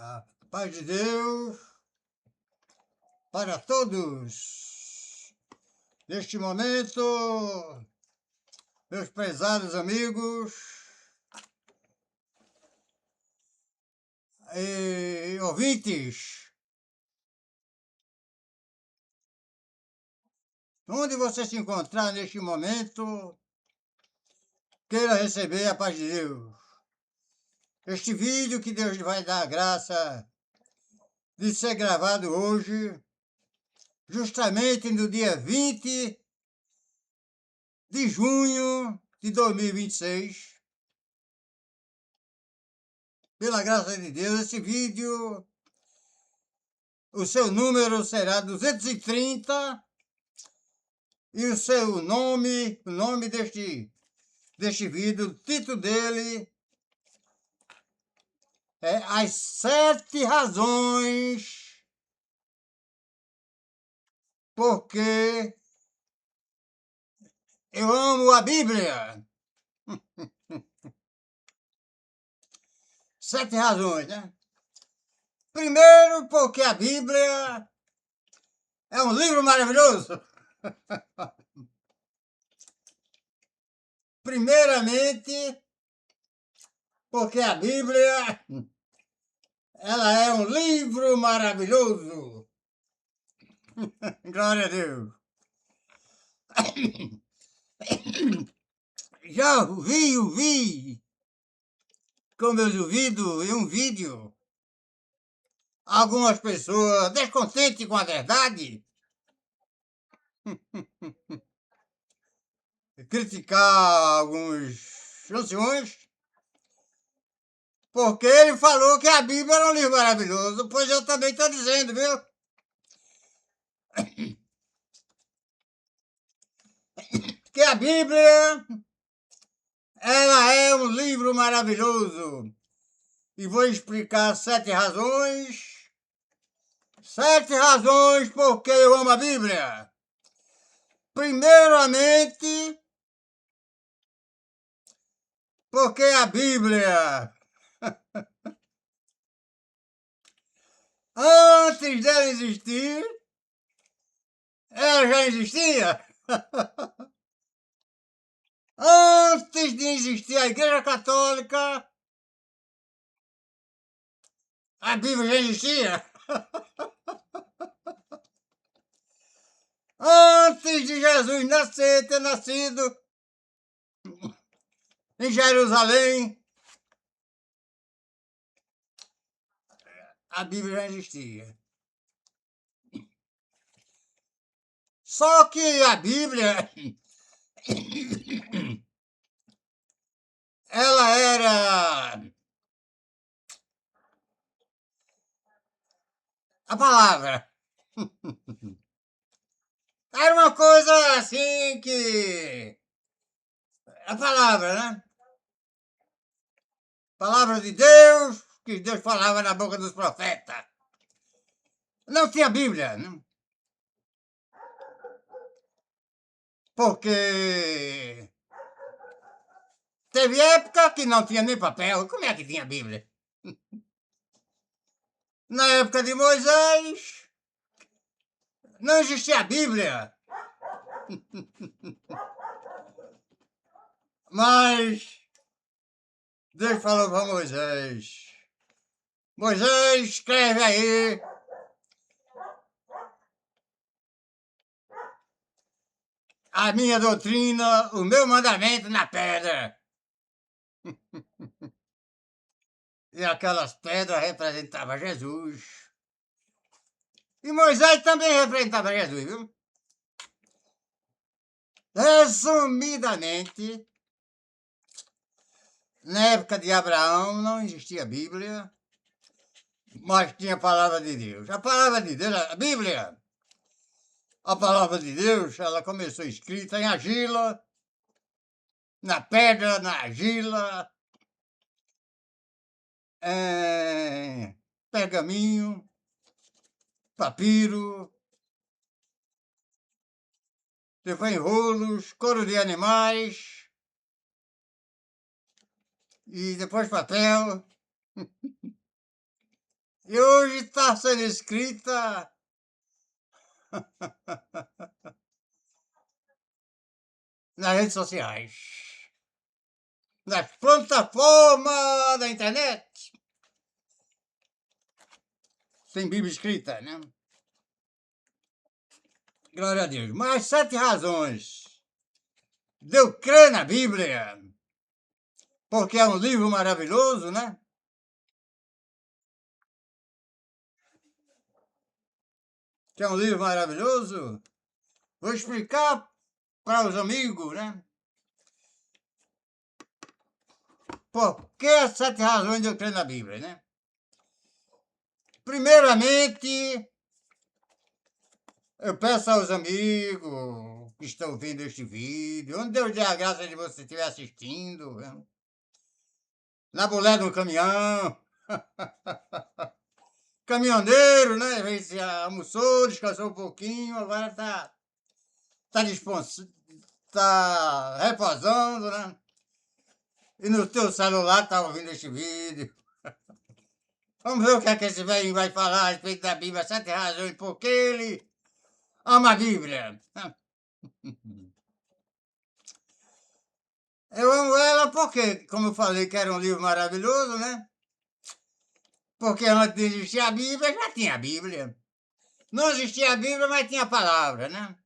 A paz de Deus para todos. Neste momento, meus prezados amigos e ouvintes, onde você se encontrar neste momento, queira receber a paz de Deus. Este vídeo que Deus vai dar a graça de ser gravado hoje, justamente no dia 20 de junho de 2026. Pela graça de Deus, esse vídeo, o seu número será 230 e o seu nome, o nome deste vídeo, o título dele é As 7 Razões Porque Eu Amo a Bíblia. 7 razões, né? Primeiro, porque a Bíblia é um livro maravilhoso. Primeiramente, porque a Bíblia ela é um livro maravilhoso. Glória a Deus. Já ouvi com meus ouvidos em um vídeo algumas pessoas descontentes com a verdade criticar alguns anciões porque ele falou que a Bíblia era um livro maravilhoso, pois eu também estou dizendo, viu? Que a Bíblia ela é um livro maravilhoso. E vou explicar 7 razões. 7 razões porque eu amo a Bíblia. Primeiramente, porque a Bíblia, antes dela existir, ela já existia. Antes de existir a Igreja Católica, a Bíblia já existia. Antes de Jesus ter nascido em Jerusalém, a Bíblia já existia. Só que a Bíblia, ela era a palavra. Era uma coisa assim que... A palavra, né? Palavra de Deus, que Deus falava na boca dos profetas. Não tinha Bíblia, não? Porque teve época que não tinha nem papel. Como é que tinha Bíblia? Na época de Moisés, não existia a Bíblia. Mas Deus falou para Moisés: Moisés, escreve aí a minha doutrina, o meu mandamento na pedra. E aquelas pedras representavam Jesus. E Moisés também representava Jesus, viu? Resumidamente, na época de Abraão não existia Bíblia, mas tinha a palavra de Deus. A palavra de Deus, a Bíblia, a palavra de Deus, ela começou escrita em argila, na pedra, na argila, pergaminho, papiro, depois em rolos, couro de animais, e depois papel. E hoje está sendo escrita nas redes sociais, nas plataformas da internet. Sem Bíblia escrita, né? Glória a Deus. Mas 7 razões de eu crer na Bíblia, porque é um livro maravilhoso, né? Que é um livro maravilhoso. Vou explicar para os amigos, né? Por que as 7 razões de eu crer na Bíblia, né? Primeiramente, eu peço aos amigos que estão vendo este vídeo, onde Deus dê a graça de você estiver assistindo, né? Na bolé do caminhão, caminhoneiro, né? Às vezes almoçou, descansou um pouquinho, agora tá tá reposando, né? E no teu celular tá ouvindo este vídeo. Vamos ver o que é que esse velho vai falar a respeito da Bíblia, 7 razões, porque ele ama a Bíblia. Eu amo ela porque, como eu falei que era um livro maravilhoso, né? Porque antes de existir a Bíblia, já tinha a Bíblia. Não existia a Bíblia, mas tinha a palavra, né?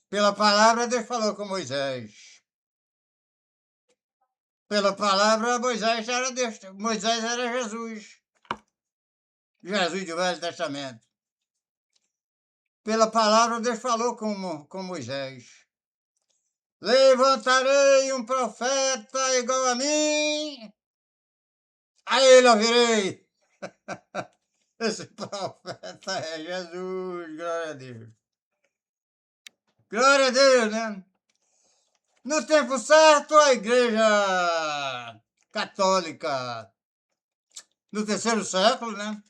Pela palavra, Deus falou com Moisés. Pela palavra, Moisés era Deus. Moisés era Jesus. Jesus do Velho Testamento. Pela palavra, Deus falou com Moisés. Levantarei um profeta igual a mim, a ele ouvirei. Esse profeta é Jesus, glória a Deus. Glória a Deus, né? No tempo certo, a Igreja Católica, no terceiro século, né?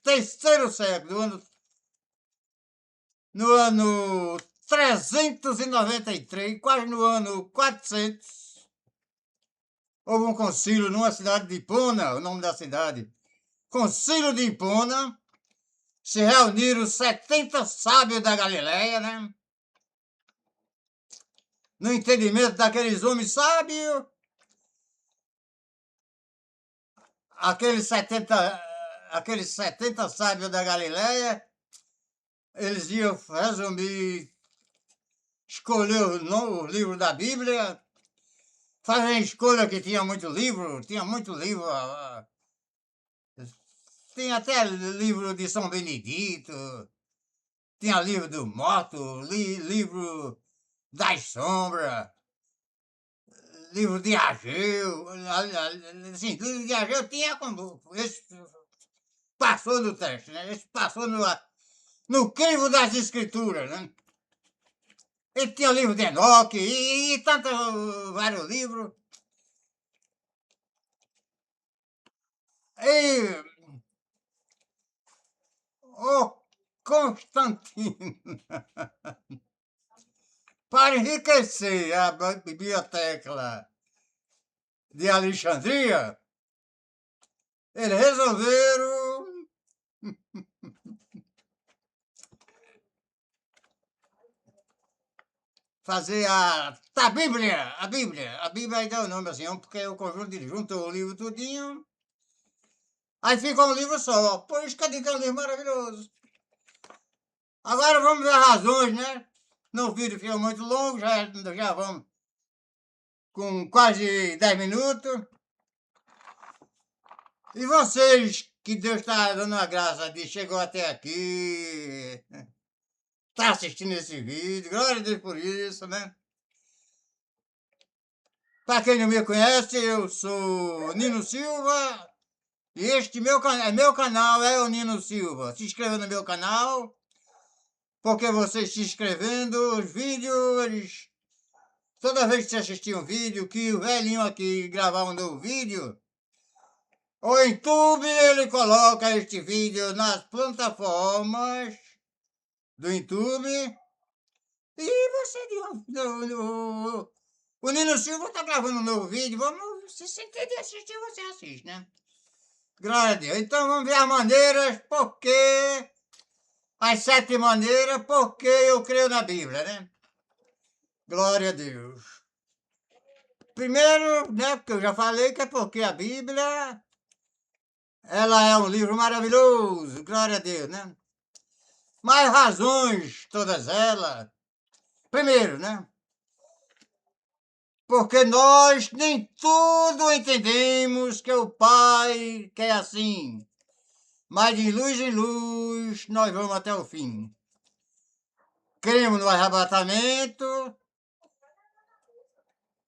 Terceiro século, no ano 393, quase no ano 400, houve um concílio numa cidade de Hipona, o nome da cidade. Concílio de Hipona, se reuniram 70 sábios da Galileia, né? No entendimento daqueles homens sábios, aqueles 70 sábios da Galileia, eles iam resumir, escolher o livro da Bíblia, fazer escolha que tinha muito livro, tinha até livro de São Benedito, tinha livro do Morto, livro das Sombras, livro de Ageu, assim, livro de Ageu tinha como, esse passou no teste, né? Esse passou no crivo das escrituras, né? Ele tinha livro de Enoque e tantos vários livros. E o Constantino, para enriquecer a biblioteca de Alexandria, eles resolveram fazer a Bíblia aí dá o nome assim, porque é o conjunto de juntou o livro tudinho, aí fica um livro só. Por isso que eu digo que é um livro maravilhoso. Agora vamos ver as razões, né? No vídeo fica muito longo, já vamos com quase 10 minutos. E vocês, que Deus está dando a graça de chegou até aqui, está assistindo esse vídeo, glória a Deus por isso, né? Para quem não me conhece, eu sou Nino Silva e este meu canal é o Nino Silva. Se inscreva no meu canal, porque vocês se inscrevendo, os vídeos, toda vez que você assistir um vídeo, que o velhinho aqui gravar um novo vídeo, o YouTube ele coloca este vídeo nas plataformas do YouTube e você o Nino Silva está gravando um novo vídeo, vamos, se você quer assistir, você assiste, né? Glória a Deus. Então vamos ver as maneiras, porque as 7 maneiras, porque eu creio na Bíblia, né? Glória a Deus. Primeiro, né, porque eu já falei que é porque a Bíblia, ela é um livro maravilhoso, glória a Deus, né? Mas razões, todas elas. Primeiro, né? Porque nós nem tudo entendemos que o Pai quer assim. Mas de luz em luz nós vamos até o fim. Cremos no arrebatamento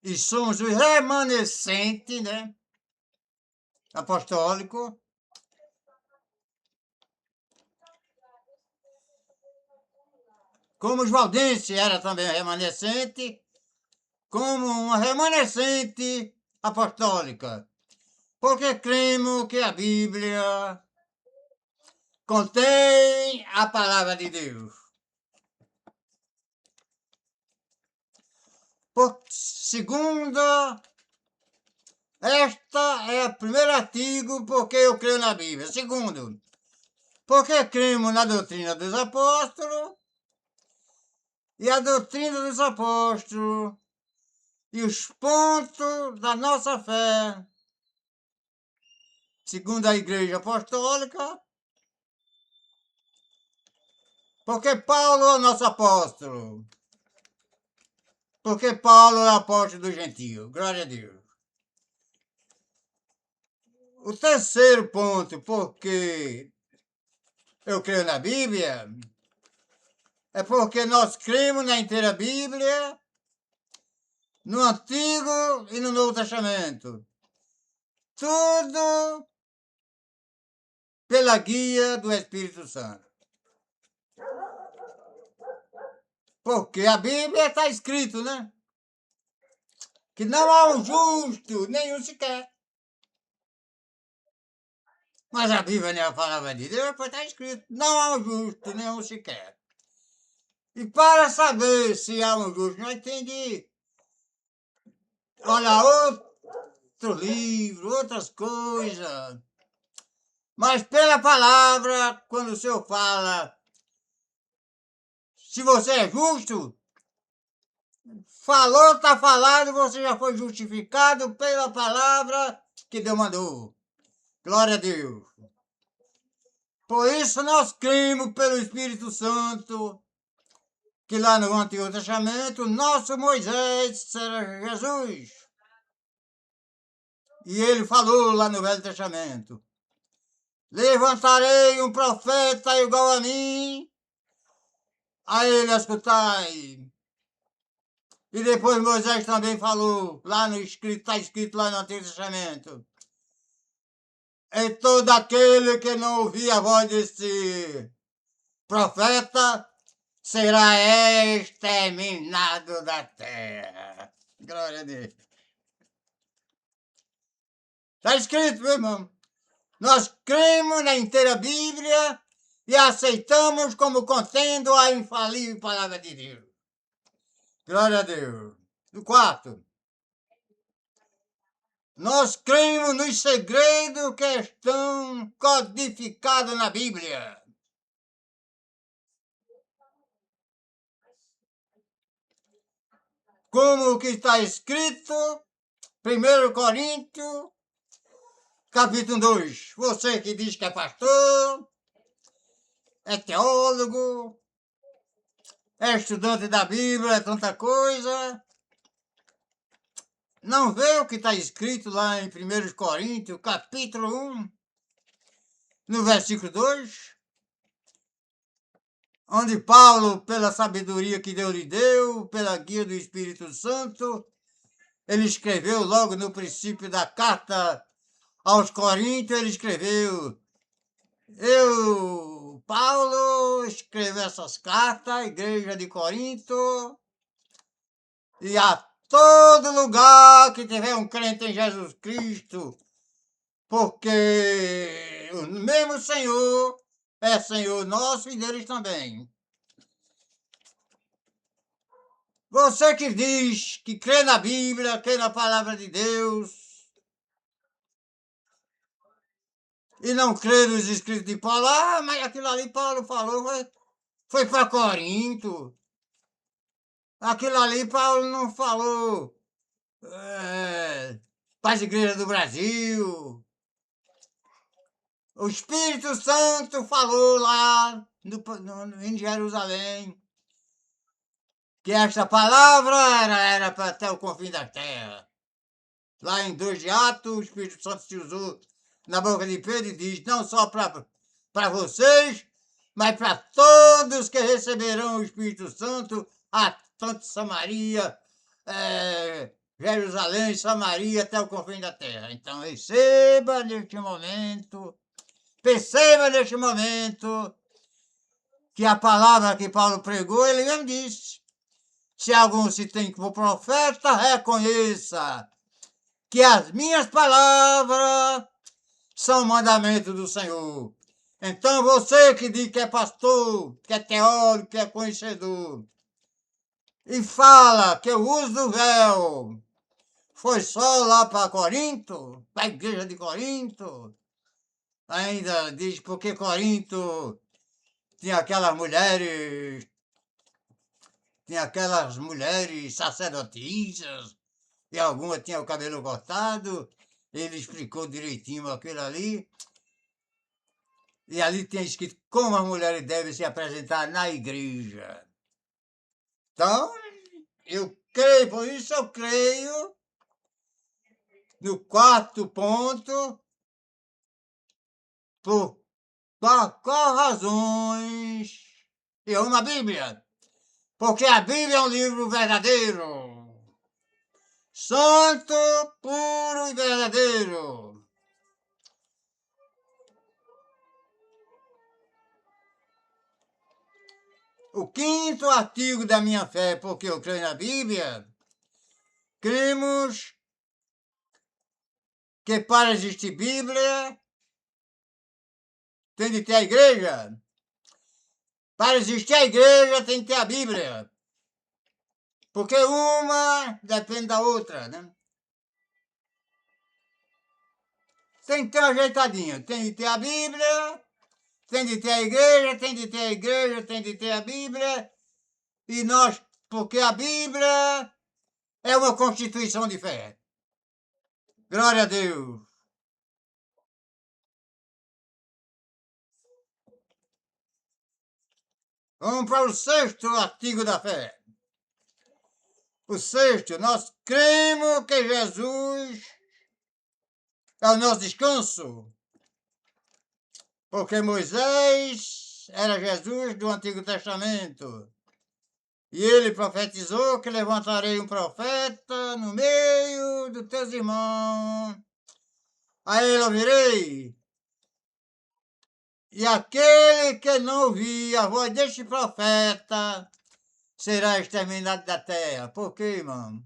e somos os remanescentes, né? Apostólico. Como os valdenses era também remanescente, como uma remanescente apostólica. Porque cremos que a Bíblia contém a palavra de Deus. Segunda, esta é o primeiro artigo porque eu creio na Bíblia. Segundo, porque cremos na doutrina dos apóstolos e a doutrina dos apóstolos e os pontos da nossa fé, segundo a Igreja Apostólica, porque Paulo é o nosso apóstolo, porque Paulo é o apóstolo do gentio. Glória a Deus. O terceiro ponto, porque eu creio na Bíblia, é porque nós cremos na inteira Bíblia, no Antigo e no Novo Testamento. Tudo pela guia do Espírito Santo. Porque a Bíblia está escrito, né? Que não há um justo, nenhum sequer. Mas a Bíblia não é a palavra de Deus, pois está escrito, não há um justo, nenhum sequer. E para saber se há um justo, nós temos de olhar outro livro, outras coisas. Mas pela palavra, quando o Senhor fala, se você é justo, falou, está falado, você já foi justificado pela palavra que Deus mandou. Glória a Deus. Por isso nós cremos pelo Espírito Santo, que lá no Antigo Testamento, nosso Moisés era Jesus. E ele falou lá no Velho Testamento: levantarei um profeta igual a mim, a ele escutai. E depois Moisés também falou, lá no escrito, está escrito lá no Antigo Testamento: e todo aquele que não ouvir a voz desse profeta será exterminado da terra. Glória a Deus. Está escrito, meu irmão. Nós cremos na inteira Bíblia e aceitamos como contendo a infalível palavra de Deus. Glória a Deus. No quarto, nós cremos nos segredos que estão codificados na Bíblia. Como o que está escrito, 1 Coríntios, capítulo 2. Você que diz que é pastor, é teólogo, é estudante da Bíblia, é tanta coisa. Não vê o que está escrito lá em 1 Coríntios, capítulo 1, no versículo 2? Onde Paulo, pela sabedoria que Deus lhe deu, pela guia do Espírito Santo, ele escreveu logo no princípio da carta aos Coríntios, ele escreveu: eu, Paulo, escrevi essas cartas à igreja de Corinto e a todo lugar que tiver um crente em Jesus Cristo, porque o mesmo Senhor é Senhor nosso e deles também. Você que diz que crê na Bíblia, crê na palavra de Deus, e não crê nos escritos de Paulo. Ah, mas aquilo ali Paulo falou, foi para Corinto. Aquilo ali Paulo não falou para as igrejas do Brasil. O Espírito Santo falou lá em Jerusalém que esta palavra era para até o confim da terra. Lá em 2 de Atos, o Espírito Santo se usou na boca de Pedro e diz, não só para vocês, mas para todos que receberão o Espírito Santo, a tanto Samaria, Jerusalém, Samaria, até o confim da terra. Então receba neste momento, perceba neste momento, que a palavra que Paulo pregou, ele mesmo disse, se algum se tem como profeta, reconheça que as minhas palavras são mandamentos do Senhor. Então você que diz que é pastor, que é teólogo, que é conhecedor, e fala que o uso do véu foi só lá para Corinto, para a igreja de Corinto, ainda diz porque Corinto tinha aquelas mulheres sacerdotisas, e alguma tinha o cabelo cortado, ele explicou direitinho aquilo ali, e ali tem escrito como as mulheres devem se apresentar na igreja. Então, eu creio, por isso eu creio no quarto ponto, por qual razões eu amo a Bíblia. Porque a Bíblia é um livro verdadeiro, santo, puro e verdadeiro. O quinto artigo da minha fé, porque eu creio na Bíblia, cremos que para existir Bíblia tem de ter a igreja. Para existir a igreja tem que ter a Bíblia. Porque uma depende da outra, né? Tem que ter uma ajeitadinha. Tem de ter a Bíblia, tem de ter a igreja, tem de ter a igreja, tem de ter a Bíblia. E nós, porque a Bíblia é uma constituição de fé. Glória a Deus. Vamos para o sexto artigo da fé. O sexto, nós cremos que Jesus é o nosso descanso. Porque Moisés era Jesus do Antigo Testamento. E ele profetizou que levantarei um profeta no meio dos teus irmãos. A ele ouvirei. E aquele que não ouvir a voz deste profeta será exterminado da terra. Por quê, irmão?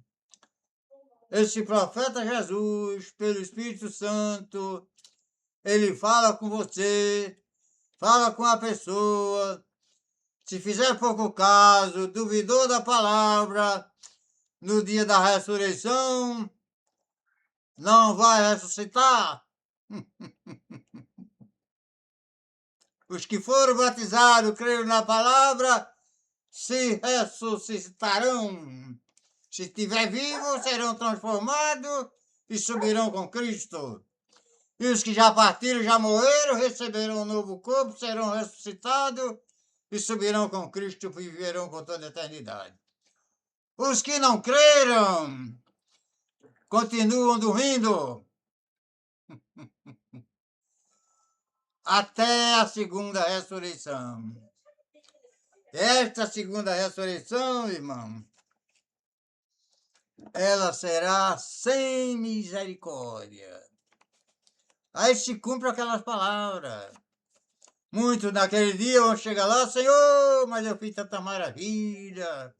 Esse profeta Jesus, pelo Espírito Santo, ele fala com você, fala com a pessoa. Se fizer pouco caso, duvidou da palavra, no dia da ressurreição, não vai ressuscitar. Os que foram batizados, creram na palavra, se ressuscitarão. Se estiver vivo, serão transformados e subirão com Cristo. E os que já partiram, já morreram, receberão um novo corpo, serão ressuscitados e subirão com Cristo e viverão com toda a eternidade. Os que não creram continuam dormindo até a segunda ressurreição. Esta segunda ressurreição, irmão, ela será sem misericórdia. Aí se cumpre aquelas palavras. Muitos naquele dia vão chegar lá, Senhor, mas eu fiz tanta maravilha.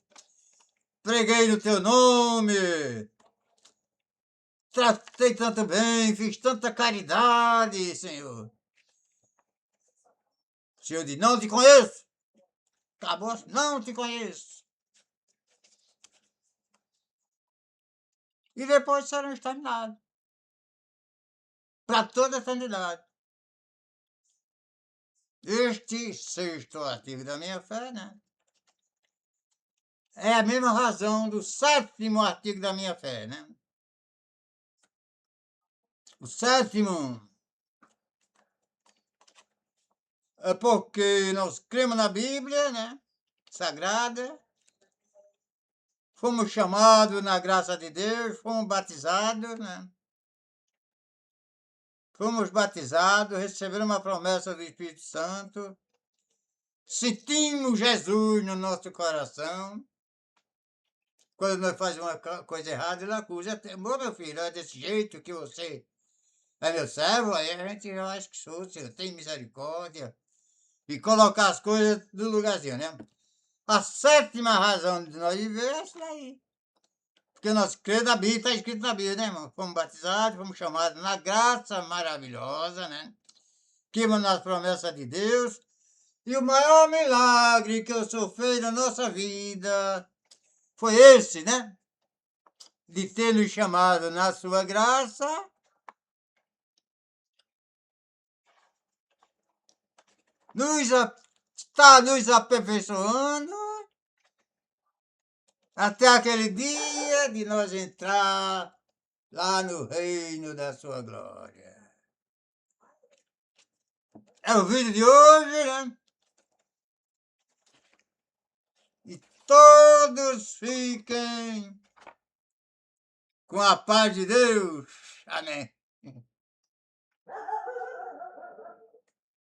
Preguei no teu nome. Tratei tanto bem, fiz tanta caridade, Senhor. O Senhor diz, não te conheço. Acabou, não te conheço. E depois serão exterminados. Para toda a eternidade. Este sexto artigo da minha fé, né? É a mesma razão do sétimo artigo da minha fé, né? O sétimo é porque nós cremos na Bíblia, né? Sagrada, fomos chamados na graça de Deus, fomos batizados, né? Fomos batizados, recebemos a promessa do Espírito Santo, sentimos Jesus no nosso coração. Quando nós fazemos uma coisa errada, ele acusa. Meu filho, é desse jeito que você é meu servo? Aí a gente já acha que sou, Senhor, tem misericórdia. E colocar as coisas no lugarzinho, né? A sétima razão de nós viver é essa daí. Porque nós cremos na Bíblia, está escrito na Bíblia, né, irmão? Fomos batizados, fomos chamados na graça maravilhosa, né? Cremos nas promessas de Deus. E o maior milagre que eu sofri na nossa vida foi esse, né? De ter nos chamado na sua graça, está nos aperfeiçoando até aquele dia de nós entrar lá no reino da sua glória. É o vídeo de hoje, né? E todos fiquem com a paz de Deus. Amém.